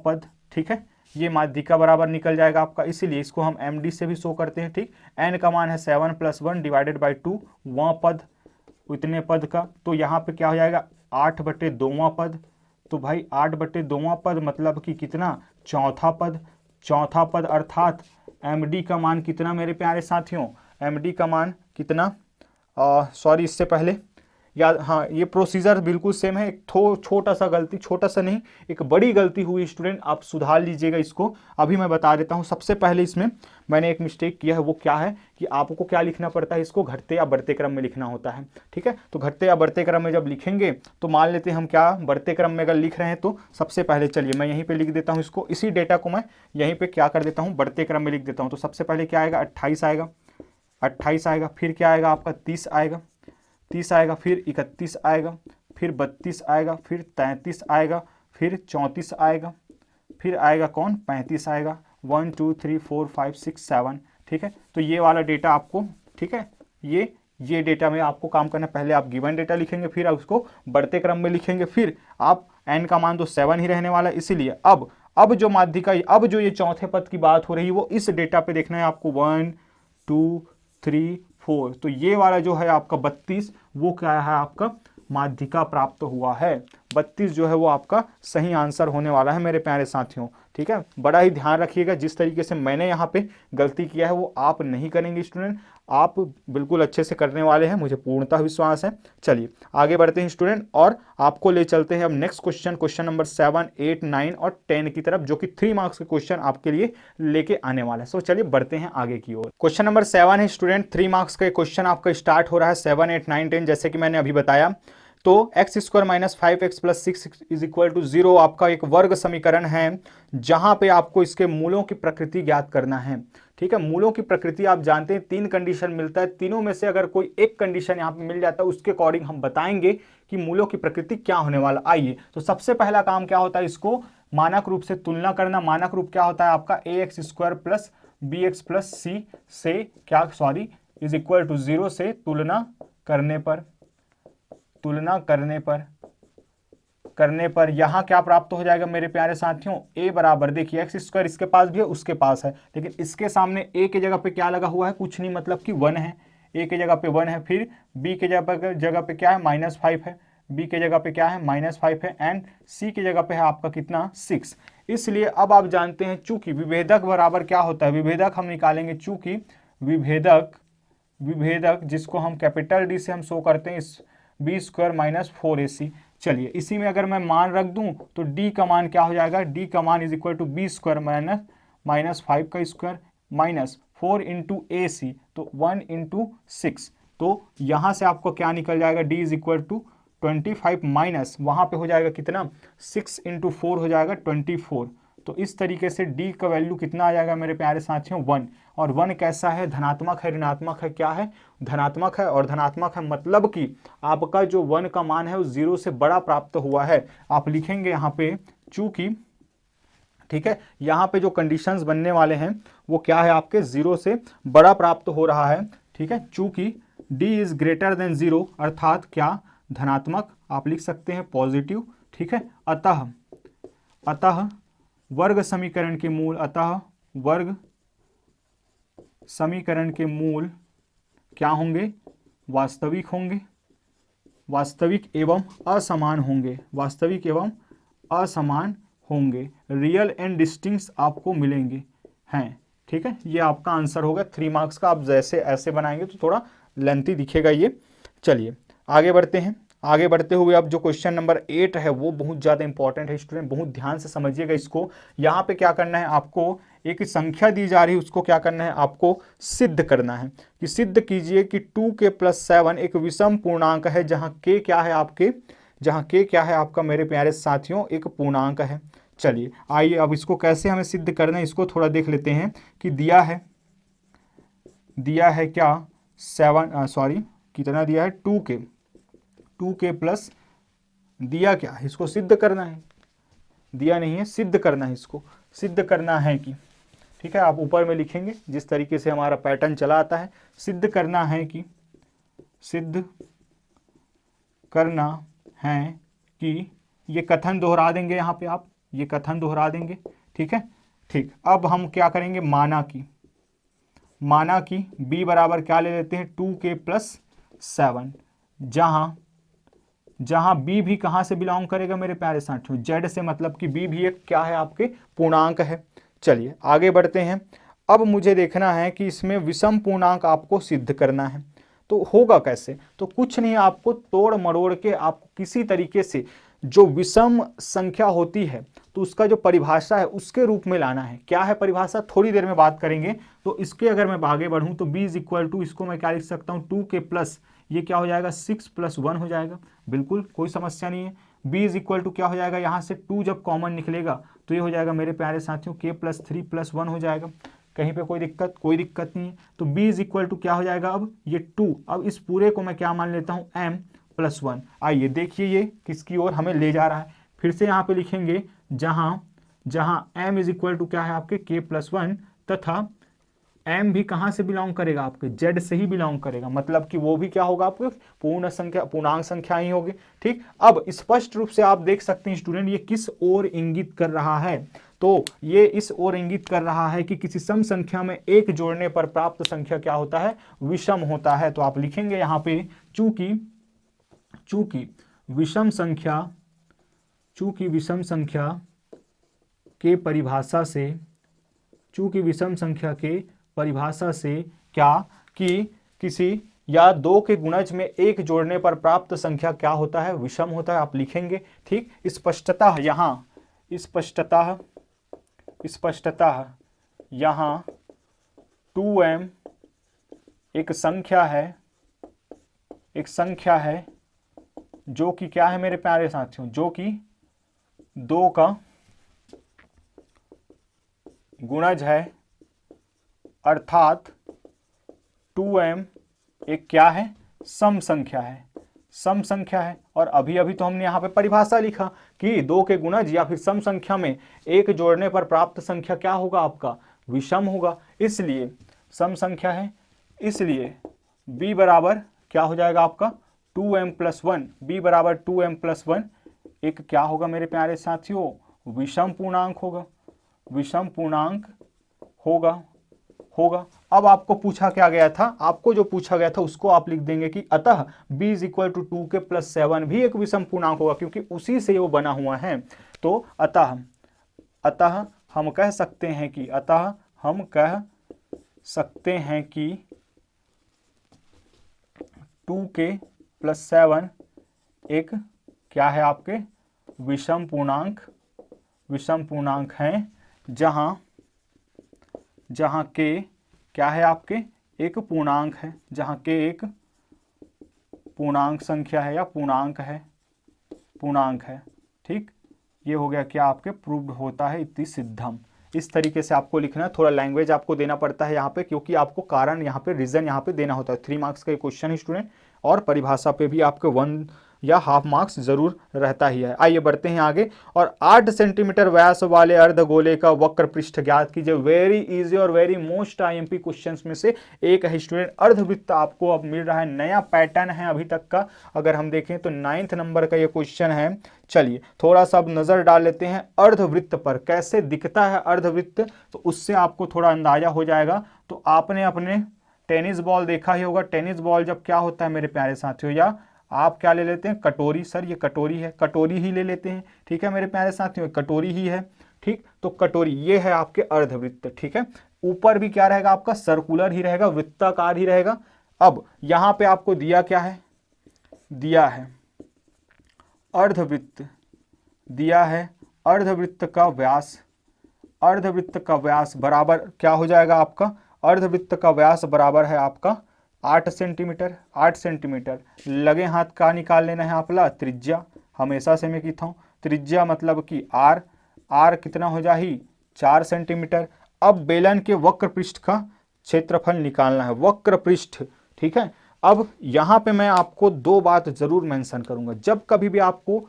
Speaker 1: पद, ठीक है। ये माध्यिका बराबर निकल जाएगा आपका, इसीलिए इसको हम md से भी शो करते हैं, ठीक। n का मान है 7 प्लस 1 डिवाइडेड बाई 2वां पद, इतने पद का, तो यहाँ पे क्या हो जाएगा 8/2वां पद। तो भाई 8/2वां पद मतलब कि कितना, चौथा पद अर्थात md का मान कितना मेरे प्यारे साथियों, md का मान कितना, सॉरी इससे पहले याद, हाँ ये प्रोसीजर बिल्कुल सेम है, एक छोटा सा गलती, छोटा सा नहीं एक बड़ी गलती हुई स्टूडेंट, आप सुधार लीजिएगा इसको, अभी मैं बता देता हूँ। सबसे पहले इसमें मैंने एक मिस्टेक किया है, वो क्या है कि आपको क्या लिखना पड़ता है, इसको घटते या बढ़ते क्रम में लिखना होता है, ठीक है। तो घटते या बढ़ते क्रम में जब लिखेंगे तो मान लेते हैं हम क्या बढ़ते क्रम में अगर लिख रहे हैं, तो सबसे पहले चलिए मैं यहीं पर लिख देता हूँ इसको, इसी डेटा को मैं यहीं पर क्या कर देता हूँ बढ़ते क्रम में लिख देता हूँ। तो सबसे पहले क्या आएगा 28 आएगा, फिर क्या आएगा आपका 30 आएगा, फिर 31 आएगा, फिर 32 आएगा, फिर 33 आएगा, फिर 34 आएगा, फिर आएगा कौन 35 आएगा, 1 2 3 4 5 6 7, ठीक है। तो ये वाला डेटा आपको, ठीक है, ये डेटा में आपको काम करना, पहले आप गिवन डेटा लिखेंगे, फिर आप उसको बढ़ते क्रम में लिखेंगे, फिर आप n का मान तो 7 ही रहने वाला है, इसीलिए अब जो माध्यिका, अब जो ये चौथे पद की बात हो रही है वो इस डेटा पे देखना है आपको, 1 2 3 4, तो ये वाला जो है आपका 32 वो क्या है आपका माध्यिका प्राप्त हुआ है, 32 जो है वो आपका सही आंसर होने वाला है मेरे प्यारे साथियों, ठीक है। बड़ा ही ध्यान रखिएगा, जिस तरीके से मैंने यहाँ पे गलती किया है वो आप नहीं करेंगे स्टूडेंट, आप बिल्कुल अच्छे से करने वाले हैं, मुझे पूर्णतः विश्वास है। चलिए आगे बढ़ते हैं स्टूडेंट, और आपको ले चलते हैं अब नेक्स्ट क्वेश्चन नंबर 7 8 9 और 10 की तरफ, जो कि 3 मार्क्स के क्वेश्चन आपके लिए लेके आने वाला है। सो चलिए बढ़ते हैं आगे की ओर। क्वेश्चन नंबर 7 है स्टूडेंट, 3 मार्क्स का क्वेश्चन आपका स्टार्ट हो रहा है, 7 8 9 10, जैसे कि मैंने अभी बताया। तो x square minus 5x plus 6 is equal to 0 आपका एक वर्ग समीकरण है, जहां पे आपको इसके मूलों की प्रकृति ज्ञात करना है, ठीक है। मूलों की प्रकृति आप जानते हैं 3 कंडीशन मिलता है, तीनों में से अगर कोई एक कंडीशन यहाँ पे मिल जाता है उसके अकॉर्डिंग हम बताएंगे कि मूलों की प्रकृति क्या होने वाला। आइए तो सबसे पहला काम क्या होता है, इसको मानक रूप से तुलना करना। मानक रूप क्या होता है आपका ax square plus bx plus c से क्या, सॉरी, इज इक्वल टू 0 से तुलना करने पर यहाँ क्या प्राप्त हो जाएगा मेरे प्यारे साथियों, a बराबर, देखिए एक्स स्क्वायर इसके पास भी है उसके पास है, लेकिन इसके सामने a की जगह पे क्या लगा हुआ है, कुछ नहीं, मतलब कि 1 है, a की जगह पे 1 है, फिर b की जगह पे क्या है -5 है, बी के जगह पे क्या है -5 है, एंड सी की जगह पे है आपका कितना 6। इसलिए अब आप जानते हैं चूंकि विभेदक बराबर क्या होता है, विभेदक हम निकालेंगे, चूंकि विभेदक जिसको हम कैपिटल डी से हम शो करते हैं इस b² - 4ac। चलिए इसी में अगर मैं मान रख दूं तो d का मान क्या हो जाएगा, d का मान is equal to b² - -5² -4 into ac, तो 1 इंटू 6। तो यहाँ से आपको क्या निकल जाएगा, d is equal to 25 minus वहाँ पे हो जाएगा कितना 6 इंटू 4 हो जाएगा 24। तो इस तरीके से d का वैल्यू कितना आ जाएगा मेरे प्यारे साथियों 1। और 1 कैसा है, धनात्मक है ऋणात्मक है, क्या है धनात्मक है, और धनात्मक है मतलब कि आपका जो 1 का मान है वो 0 से बड़ा प्राप्त हुआ है। आप लिखेंगे यहाँ पे चूंकि, ठीक है, यहाँ पे जो कंडीशंस बनने वाले हैं वो क्या है आपके 0 से बड़ा प्राप्त हो रहा है, ठीक है, चूंकि d इज ग्रेटर देन 0 अर्थात क्या धनात्मक, आप लिख सकते हैं पॉजिटिव, ठीक है। अतः वर्ग समीकरण के मूल, अतः वर्ग समीकरण के मूल क्या होंगे, वास्तविक होंगे, वास्तविक एवं असमान होंगे, वास्तविक एवं असमान होंगे, रियल एंड डिस्टिंक्ट आपको मिलेंगे हैं, ठीक है। ये आपका आंसर होगा 3 मार्क्स का। आप जैसे ऐसे बनाएंगे तो थोड़ा लेंथी दिखेगा ये। चलिए आगे बढ़ते हैं। आगे बढ़ते हुए अब जो क्वेश्चन नंबर 8 है वो बहुत ज़्यादा इंपॉर्टेंट है स्टूडेंट, बहुत ध्यान से समझिएगा इसको। यहाँ पे क्या करना है आपको, एक संख्या दी जा रही है उसको क्या करना है आपको सिद्ध करना है, कि सिद्ध कीजिए कि 2k + 7 एक विषम पूर्णांक है, जहाँ k क्या है आपके, जहाँ k क्या है आपका मेरे प्यारे साथियों एक पूर्णांक है। चलिए आइए अब इसको कैसे हमें सिद्ध करना है इसको थोड़ा देख लेते हैं। कि दिया है क्या 7 कितना दिया है 2k प्लस दिया क्या है, इसको सिद्ध करना है, दिया नहीं है सिद्ध करना है, इसको सिद्ध करना है कि, ठीक है, आप ऊपर में लिखेंगे जिस तरीके से हमारा पैटर्न चला आता है। सिद्ध करना है कि, सिद्ध करना है कि, ये कथन दोहरा देंगे यहाँ पे आप, ये कथन दोहरा देंगे, ठीक है, ठीक। अब हम क्या करेंगे, माना कि b बराबर क्या ले लेते हैं 2k + 7, जहां b भी कहां से बिलोंग करेगा मेरे प्यारे साथियों, z से, मतलब कि b भी एक क्या है आपके पूर्णांक है। चलिए आगे बढ़ते हैं। अब मुझे देखना है कि इसमें विषम पूर्णांक आपको सिद्ध करना है, तो होगा कैसे, तो कुछ नहीं, आपको तोड़ मरोड़ के आपको किसी तरीके से जो विषम संख्या होती है तो उसका जो परिभाषा है उसके रूप में लाना है। क्या है परिभाषा, थोड़ी देर में बात करेंगे। तो इसके अगर मैं आगे बढ़ूं तो b इज इक्वल टू, इसको मैं क्या लिख सकता हूं 2k प्लस, ये क्या हो जाएगा 6 + 1 हो जाएगा, बिल्कुल कोई समस्या नहीं है। b इज इक्वल टू क्या हो जाएगा, यहाँ से 2 जब कॉमन निकलेगा तो ये हो जाएगा मेरे प्यारे साथियों k + 3 + 1 हो जाएगा। कहीं पे कोई दिक्कत नहीं है। तो b इज इक्वल टू क्या हो जाएगा, अब ये 2, अब इस पूरे को मैं क्या मान लेता हूँ m + 1। आइए देखिए ये किसकी ओर हमें ले जा रहा है। फिर से यहाँ पे लिखेंगे जहां m इज इक्वल टू क्या है आपके k + 1, तथा m भी कहाँ से बिलोंग करेगा आपके z से ही बिलोंग करेगा, मतलब कि वो भी क्या होगा आपके पूर्णांक संख्या ही होगी, ठीक। अब स्पष्ट रूप से आप देख सकते हैं स्टूडेंट ये किस ओर इंगित कर रहा है, तो ये इस ओर इंगित कर रहा है कि किसी सम संख्या में एक जोड़ने पर प्राप्त संख्या क्या होता है, विषम होता है। तो आप लिखेंगे यहाँ पे चूंकि विषम संख्या के परिभाषा से, क्या कि किसी या 2 के गुणज में एक जोड़ने पर प्राप्त संख्या क्या होता है, विषम होता है। आप लिखेंगे, ठीक। स्पष्टतः यहाँ 2m एक संख्या है जो कि क्या है मेरे प्यारे साथियों, जो कि 2 का गुणज है, अर्थात 2m एक क्या है, सम संख्या है। और अभी तो हमने यहाँ पे परिभाषा लिखा कि 2 के गुणज या फिर सम संख्या में एक जोड़ने पर प्राप्त संख्या क्या होगा आपका, विषम होगा। इसलिए सम संख्या है, इसलिए b बराबर क्या हो जाएगा आपका 2m + 1, b बराबर 2m + 1 एक क्या होगा मेरे प्यारे साथियों, विषम पूर्णांक होगा। अब आपको पूछा क्या गया था, आपको जो पूछा गया था उसको आप लिख देंगे कि अतः b is equal to 2k plus 7 भी एक विषम पूर्णांक होगा, क्योंकि उसी से वो बना हुआ है। तो अतः अतः हम कह सकते हैं कि अतः हम कह सकते हैं कि 2k प्लस 7 एक क्या है, आपके विषम पूर्णांक हैं, जहां k क्या है, आपके एक पूर्णांक है, जहां k एक पूर्णांक संख्या है या पूर्णांक है। ठीक, ये हो गया क्या, आपके प्रूव्ड होता है इति सिद्धम। इस तरीके से आपको लिखना है, थोड़ा लैंग्वेज आपको देना पड़ता है यहाँ पे, क्योंकि आपको कारण यहाँ पे, रीजन यहाँ पे देना होता है। 3 मार्क्स का क्वेश्चन है स्टूडेंट, और परिभाषा पे भी आपको 1 या हाफ मार्क्स जरूर रहता ही है। आइए बढ़ते हैं आगे। और 8 सेंटीमीटर व्यास वाले अर्धगोले का वक्र पृष्ठ ज्ञात कीजिए। वेरी इजी और वेरी मोस्ट आईएमपी क्वेश्चंस में से एक है स्टूडेंट। अर्धवृत्त आपको अब मिल रहा है, नया पैटर्न है अभी तक का, अगर हम देखें तो 9th नंबर का ये क्वेश्चन है। चलिए थोड़ा सा अब नजर डाल लेते हैं अर्धवृत्त पर, कैसे दिखता है अर्धवृत्त, तो उससे आपको थोड़ा अंदाजा हो जाएगा। तो आपने अपने टेनिस बॉल देखा ही होगा, टेनिस बॉल जब क्या होता है मेरे प्यारे साथियों, या आप क्या ले लेते हैं, कटोरी। सर ये कटोरी है, कटोरी ही ले लेते हैं, ठीक है मेरे प्यारे साथियों, कटोरी ही है। ठीक, तो कटोरी ये है आपके अर्धवृत्त। ठीक है, ऊपर भी क्या रहेगा आपका, सर्कुलर ही रहेगा, वृत्ताकार ही रहेगा। अब यहां पे आपको दिया क्या है, दिया है अर्धवृत्त, दिया है अर्धवृत्त का व्यास, अर्धवृत्त का व्यास बराबर क्या हो जाएगा आपका, अर्धवृत्त का व्यास बराबर है आपका 8 सेंटीमीटर। 8 सेंटीमीटर लगे हाथ का निकाल लेना है आपला त्रिज्या, हमेशा से मैं कहता हूँ त्रिज्या मतलब कि आर, आर कितना हो जाही 4 सेंटीमीटर। अब बेलन के वक्र पृष्ठ का क्षेत्रफल निकालना है, वक्र पृष्ठ। ठीक है, अब यहाँ पे मैं आपको 2 बात जरूर मेंशन करूंगा। जब कभी भी आपको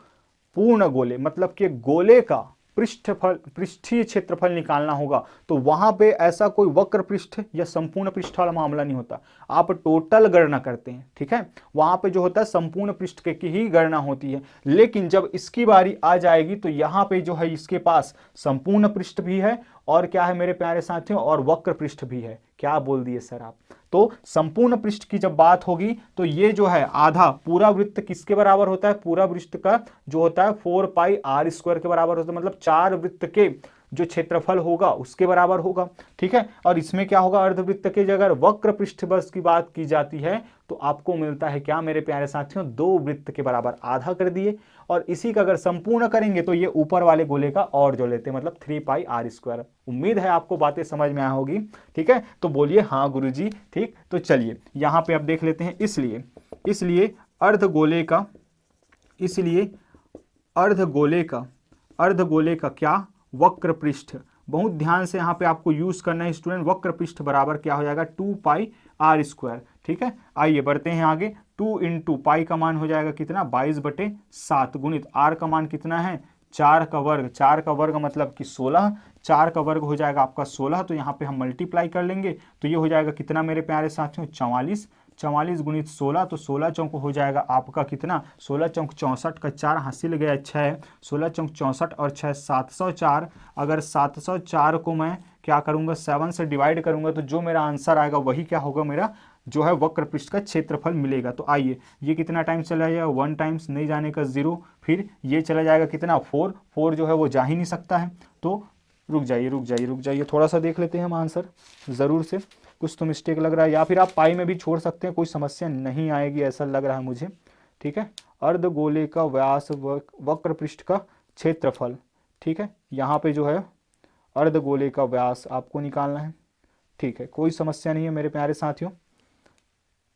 Speaker 1: पूर्ण गोले मतलब कि गोले का पृष्ठीय क्षेत्रफल निकालना होगा, तो वहां पे ऐसा कोई वक्र पृष्ठ या संपूर्ण पृष्ठ वाला मामला नहीं होता, आप टोटल गणना करते हैं। ठीक है, वहां पे जो होता है संपूर्ण पृष्ठ की ही गणना होती है। लेकिन जब इसकी बारी आ जाएगी तो यहाँ पे जो है इसके पास संपूर्ण पृष्ठ भी है और क्या है मेरे प्यारे साथियों, और वक्र पृष्ठ भी है। क्या बोल दिए सर आप, तो संपूर्ण पृष्ठ की जब बात होगी तो ये जो है आधा पूरा वृत्त किसके बराबर होता है, पूरा वृत्त का जो होता है 4 पाई आर स्क्वायर के बराबर होता है, मतलब 4 वृत्त के जो क्षेत्रफल होगा उसके बराबर होगा। ठीक है, और इसमें क्या होगा, अर्धवृत्त के अगर वक्र पृष्ठ बस की बात की जाती है तो आपको मिलता है क्या मेरे प्यारे साथियों, 2 वृत्त के बराबर आधा कर दिए। और इसी का अगर संपूर्ण करेंगे तो ये ऊपर वाले गोले का और जो लेते हैं, मतलब 3 पाई आर स्क्वायर। उम्मीद है आपको बातें समझ में आ होगी। ठीक है, तो बोलिए हाँ गुरुजी। ठीक, तो चलिए यहां पे अब देख लेते हैं। इसलिए अर्धगोले का क्या, वक्र पृष्ठ। बहुत ध्यान से यहाँ पे आपको यूज करना है स्टूडेंट। वक्र पृष्ठ बराबर क्या हो जाएगा, 2 पाई आर स्क्वायर। ठीक है, आइए बढ़ते हैं आगे। 2 इंटू पाई का मान हो जाएगा कितना, 22/7 गुणित आर का मान कितना है, 4 का वर्ग। 4 का वर्ग मतलब कि 16, 4 का वर्ग हो जाएगा आपका 16। तो यहाँ पे हम मल्टीप्लाई कर लेंगे तो ये हो जाएगा कितना मेरे प्यारे साथियों, 44। 44 गुणित 16, तो 16 चौक हो जाएगा आपका कितना, 16 चौक 64 का 4 हासिल गया 6, 16 चौक 64 और 6 704। अगर 704 को मैं क्या करूंगा, 7 से डिवाइड करूंगा तो जो मेरा आंसर आएगा वही क्या होगा, मेरा जो है वक्र पृष्ठ का क्षेत्रफल मिलेगा। तो आइए ये कितना टाइम चला जाएगा, 1 टाइम्स, नहीं जाने का 0, फिर ये चला जाएगा कितना 4, 4 जो है वो जा ही नहीं सकता है। तो रुक जाइए, थोड़ा सा देख लेते हैं हम आंसर जरूर से, कुछ तो मिस्टेक लग रहा है, या फिर आप पाई में भी छोड़ सकते हैं, कोई समस्या नहीं आएगी ऐसा लग रहा है मुझे। ठीक है, अर्धगोले का व्यास वक्र पृष्ठ का क्षेत्रफल। ठीक है, यहाँ पे जो है अर्धगोले का व्यास आपको निकालना है। ठीक है, कोई समस्या नहीं है मेरे प्यारे साथियों।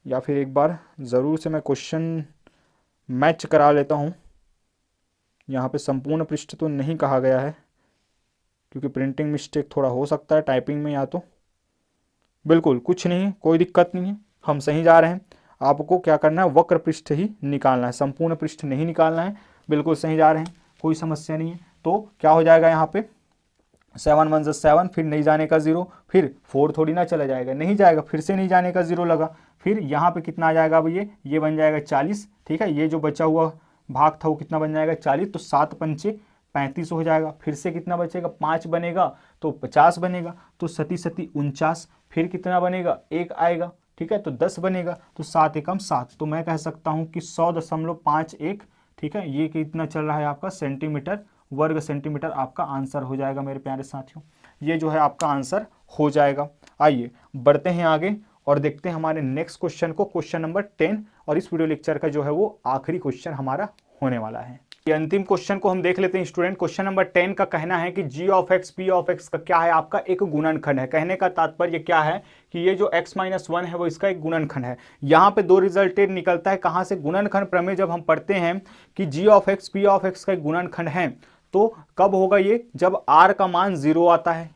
Speaker 1: या फिर एक बार ज़रूर से मैं क्वेश्चन मैच करा लेता हूँ। यहाँ पे संपूर्ण पृष्ठ तो नहीं कहा गया है, क्योंकि प्रिंटिंग मिस्टेक थोड़ा हो सकता है टाइपिंग में, या तो बिल्कुल कुछ नहीं है, कोई दिक्कत नहीं है, हम सही जा रहे हैं। आपको क्या करना है, वक्र पृष्ठ ही निकालना है, संपूर्ण पृष्ठ नहीं निकालना है, बिल्कुल सही जा रहे हैं, कोई समस्या नहीं है। तो क्या हो जाएगा यहाँ पे, 7 1 7, फिर नहीं जाने का 0, फिर 4 थोड़ी ना चला जाएगा, नहीं जाएगा, फिर से नहीं जाने का 0 लगा, फिर यहाँ पे कितना आ जाएगा अब ये बन जाएगा 40। ठीक है, ये जो बचा हुआ भाग था वो कितना बन जाएगा 40, तो 7 पंचे 35 हो जाएगा। फिर से कितना बचेगा, 5 बनेगा तो 50 बनेगा, तो सती सती 49। फिर कितना बनेगा, 1 आएगा, ठीक है, तो 10 बनेगा, तो 7 एकम 7। तो मैं कह सकता हूँ कि 100.51, ठीक है, ये कितना चल रहा है आपका सेंटीमीटर वर्ग सेंटीमीटर आपका आंसर हो जाएगा मेरे प्यारे साथियों। ये जो है आपका आंसर हो जाएगा। आइए बढ़ते हैं आगे और देखते हैं हमारे नेक्स्ट क्वेश्चन को, क्वेश्चन नंबर 10, और इस वीडियो लेक्चर का जो है वो आखिरी क्वेश्चन हमारा होने वाला है। ये अंतिम क्वेश्चन को हम देख लेते हैं स्टूडेंट। क्वेश्चन नंबर 10 का कहना है कि g of x p of x का क्या है, आपका एक गुणनखंड है। कहने का तात्पर्य क्या है कि ये जो x-1 है वो इसका एक गुणनखंड है। यहाँ पे दो रिजल्टेड निकलता है कहाँ से, गुणनखंड प्रमेय जब हम पढ़ते हैं कि g of x p of x का एक गुणनखंड है, तो कब होगा ये, जब r का मान 0 आता है।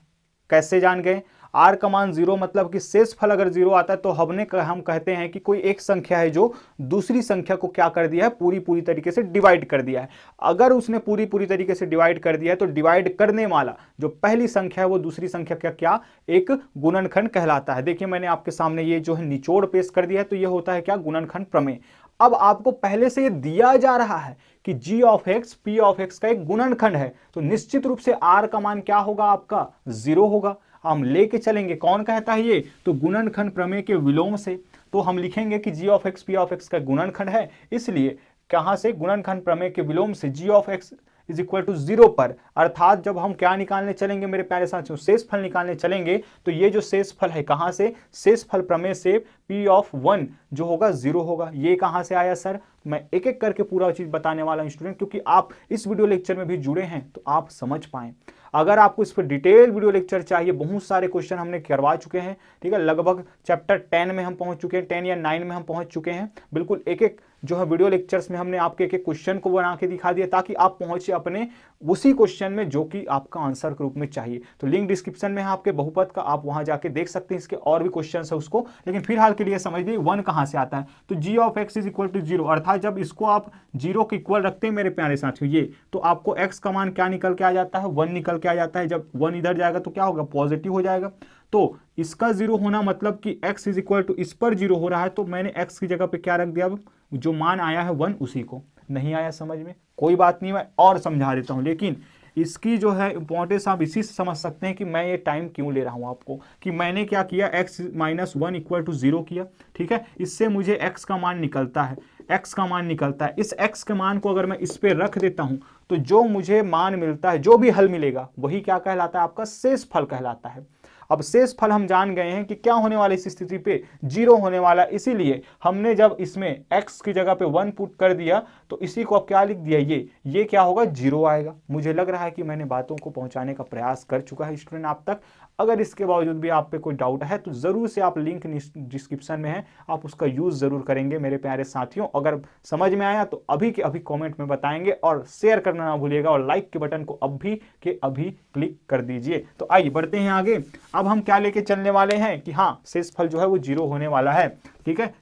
Speaker 1: कैसे जान गए, r का मान 0 मतलब कि शेषफल अगर 0 आता है तो हम कहते हैं कि कोई एक संख्या है जो दूसरी संख्या को क्या कर दिया है, पूरी तरीके से डिवाइड कर दिया है। अगर उसने पूरी तरीके से डिवाइड कर दिया है तो डिवाइड करने वाला जो पहली संख्या है वो दूसरी संख्या का क्या, एक गुणनखंड कहलाता है। देखिए मैंने आपके सामने ये जो है निचोड़ पेश कर दिया है, तो ये होता है क्या, गुणनखंड प्रमेय। अब आपको पहले से ये दिया जा रहा है कि g of x p of x का एक गुणनखंड है, तो निश्चित रूप से r का मान क्या होगा, आपका 0 होगा। हम लेके चलेंगे, कौन कहता है ये, तो गुणनखंड प्रमेय के विलोम से। तो हम लिखेंगे कि g of x p of x का गुणनखंड है, इसलिए कहां से, गुणनखंड प्रमेय के विलोम से g of x is equal to 0 पर, अर्थात जब हम क्या निकालने चलेंगे मेरे प्यारे साथियों, शेषफल निकालने चलेंगे, तो ये जो शेषफल है कहां से, शेषफल प्रमेय से p ऑफ 1 जो होगा 0 होगा। ये कहां से आया सर, मैं एक एक करके पूरा चीज बताने वाला हूं स्टूडेंट, क्योंकि आप इस वीडियो लेक्चर में भी जुड़े हैं तो आप समझ पाएं। अगर आपको इस पर डिटेल वीडियो लेक्चर चाहिए, बहुत सारे क्वेश्चन हमने करवा चुके हैं, ठीक है, लगभग चैप्टर 10 में हम पहुंच चुके हैं, 10 या 9 में हम पहुंच चुके हैं। बिल्कुल एक एक जो है वीडियो लेक्चर्स में हमने आपके एक एक क्वेश्चन को बना के दिखा दिया, ताकि आप पहुंचे अपने उसी क्वेश्चन में जो कि आपका आंसर के रूप में चाहिए। तो लिंक डिस्क्रिप्शन में है आपके बहुपद का, आप वहां जाके देख सकते हैं, इसके और भी क्वेश्चन है उसको। लेकिन फिलहाल के लिए समझ लीजिए 1 कहां से आता है, तो g of x is equal to 0, अर्थात जब इसको आप 0 के इक्वल रखते हैं मेरे प्यारे साथियों ये, तो आपको x का मान क्या निकल के आ जाता है, 1 निकल के आ जाता है। जब 1 इधर जाएगा तो क्या होगा, पॉजिटिव हो जाएगा। तो इसका 0 होना मतलब कि x इज इक्वल टू, इस पर 0 हो रहा है, तो मैंने x की जगह पे क्या रख दिया, जो मान आया है 1 उसी को। नहीं आया समझ में, कोई बात नहीं, मैं और समझा देता हूं, लेकिन इसकी जो है इंपॉर्टेंस आप इसी से समझ सकते हैं कि मैं ये टाइम क्यों ले रहा हूं आपको, कि मैंने क्या किया, x-1 इक्वल टू 0 किया, ठीक है। इससे मुझे x का मान निकलता है, x का मान निकलता है। इस x के मान को अगर मैं इस पे रख देता हूं तो जो मुझे मान मिलता है, जो भी हल मिलेगा, वही क्या कहलाता है, आपका शेषफल कहलाता है। अब शेषफल हम जान गए हैं कि क्या होने वाला, इस स्थिति पे 0 होने वाला, इसीलिए हमने जब इसमें x की जगह पे 1 पुट कर दिया तो इसी को अब क्या लिख दिया, ये क्या होगा, 0 आएगा। मुझे लग रहा है कि मैंने बातों को पहुंचाने का प्रयास कर चुका है स्टूडेंट आप तक। अगर इसके बावजूद भी आप पे कोई डाउट है तो जरूर से आप लिंक डिस्क्रिप्शन में है, आप उसका यूज जरूर करेंगे मेरे प्यारे साथियों। अगर समझ में आया तो अभी के अभी कमेंट में बताएंगे, और शेयर करना ना भूलिएगा, और लाइक के बटन को अभी के अभी क्लिक कर दीजिए। तो आइए बढ़ते हैं आगे। अब हम क्या लेके चलने वाले हैं कि हाँ, शेषफल जो है वो 0 होने वाला है, ठीक है,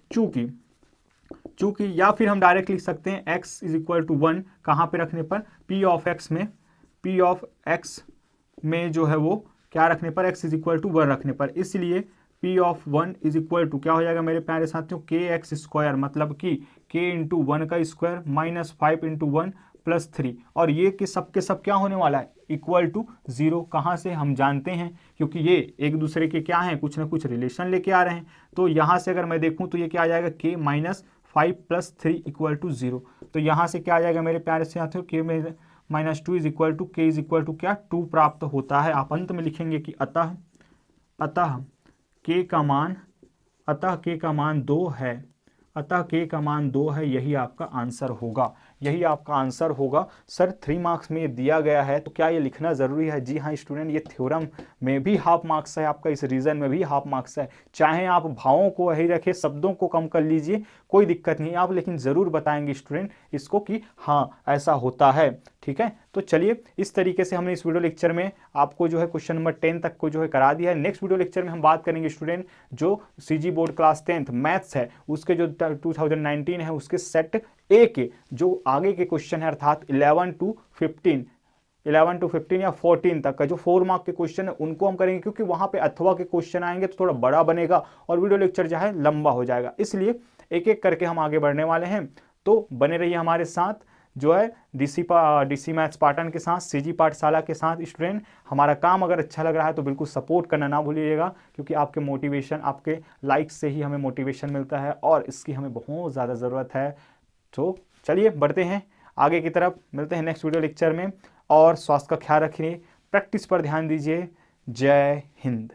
Speaker 1: चूंकि या फिर हम डायरेक्ट लिख सकते हैं x इज इक्वल टू 1 कहाँ पे रखने पर, p ऑफ x में जो है वो क्या रखने पर, x इज इक्वल टू 1 रखने पर, इसलिए p of 1 is equal to क्या हो जाएगा मेरे प्यारे साथियों, kx स्क्वायर, मतलब कि k इंटू 1 का स्क्वायर माइनस 5 इंटू 1 प्लस 3, और ये कि सब के सब क्या होने वाला है, इक्वल टू 0। कहाँ से हम जानते हैं, क्योंकि ये एक दूसरे के क्या हैं, कुछ ना कुछ रिलेशन लेके आ रहे हैं। तो यहाँ से अगर मैं देखूँ तो ये क्या आ जाएगा, k minus 5 plus 3 equal to 0। तो यहाँ से क्या आ जाएगा मेरे प्यारे साथियों, k में minus 2 is equal to k is equal to क्या, 2 प्राप्त होता है। आप अंत में लिखेंगे कि अतः k का मान 2 है, अतः k का मान 2 है, यही आपका आंसर होगा, यही आपका आंसर होगा। सर 3 मार्क्स में ये दिया गया है तो क्या ये लिखना ज़रूरी है? जी हाँ स्टूडेंट, ये थ्योरम में भी हाफ मार्क्स है आपका, इस रीजन में भी हाफ मार्क्स है। चाहे आप भावों को वही रखें, शब्दों को कम कर लीजिए, कोई दिक्कत नहीं, आप लेकिन ज़रूर बताएंगे स्टूडेंट इसको कि हाँ ऐसा होता है, ठीक है। तो चलिए इस तरीके से हमने इस वीडियो लेक्चर में आपको जो है क्वेश्चन नंबर 10 तक को जो है करा दिया है। नेक्स्ट वीडियो लेक्चर में हम बात करेंगे स्टूडेंट जो CG board class 10th maths है उसके जो 2019 है उसके सेट ए के जो आगे के क्वेश्चन है, अर्थात 11 to 15 या 14 तक का जो 4 मार्क के क्वेश्चन है उनको हम करेंगे, क्योंकि वहां पे अथवा के क्वेश्चन आएंगे तो थोड़ा बड़ा बनेगा और वीडियो लेक्चर जो है लंबा हो जाएगा, इसलिए एक एक करके हम आगे बढ़ने वाले हैं। तो बने रहिए हमारे साथ, जो है डीसी मैथ्स पाटन के साथ, सीजी पाठशाला के साथ स्टूडेंट। हमारा काम अगर अच्छा लग रहा है तो बिल्कुल सपोर्ट करना ना भूलिएगा, क्योंकि आपके मोटिवेशन, आपके लाइक से ही हमें मोटिवेशन मिलता है और इसकी हमें बहुत ज़्यादा ज़रूरत है। तो चलिए बढ़ते हैं आगे की तरफ, मिलते हैं नेक्स्ट वीडियो लेक्चर में। और स्वास्थ्य का ख्याल रखिए, प्रैक्टिस पर ध्यान दीजिए। जय हिंद।